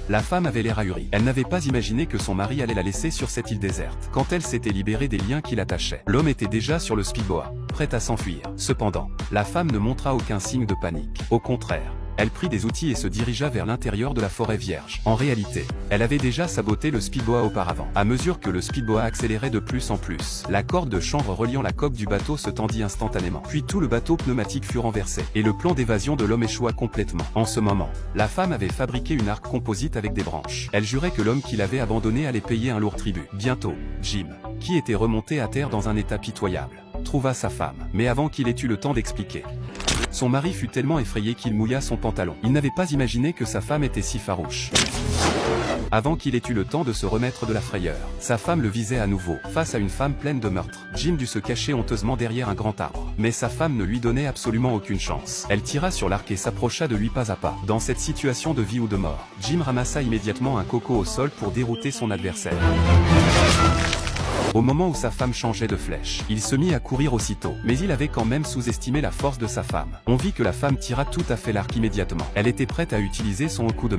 La femme avait l'air ahurie. Elle n'avait pas imaginé que son mari allait la laisser sur cette île déserte. Quand elle s'était libérée des liens qui l'attachaient, l'homme était déjà sur le speedboat, prêt à s'enfuir. Cependant, la femme ne montra aucun signe de panique. Au contraire, elle prit des outils et se dirigea vers l'intérieur de la forêt vierge. En réalité, elle avait déjà saboté le speedboat auparavant. À mesure que le speedboat accélérait de plus en plus, la corde de chanvre reliant la coque du bateau se tendit instantanément. Puis tout le bateau pneumatique fut renversé, et le plan d'évasion de l'homme échoua complètement. En ce moment, la femme avait fabriqué une arc composite avec des branches. Elle jurait que l'homme qui l'avait abandonné allait payer un lourd tribut. Bientôt, Jim, qui était remonté à terre dans un état pitoyable, trouva sa femme. Mais avant qu'il ait eu le temps d'expliquer, son mari fut tellement effrayé qu'il mouilla son pantalon. Il n'avait pas imaginé que sa femme était si farouche. Avant qu'il ait eu le temps de se remettre de la frayeur, sa femme le visait à nouveau. Face à une femme pleine de meurtres, Jim dut se cacher honteusement derrière un grand arbre. Mais sa femme ne lui donnait absolument aucune chance. Elle tira sur l'arc et s'approcha de lui pas à pas. Dans cette situation de vie ou de mort, Jim ramassa immédiatement un coco au sol pour dérouter son adversaire. Au moment où sa femme changeait de flèche, il se mit à courir aussitôt, mais il avait quand même sous-estimé la force de sa femme. On vit que la femme tira tout à fait l'arc immédiatement. Elle était prête à utiliser son coup de main.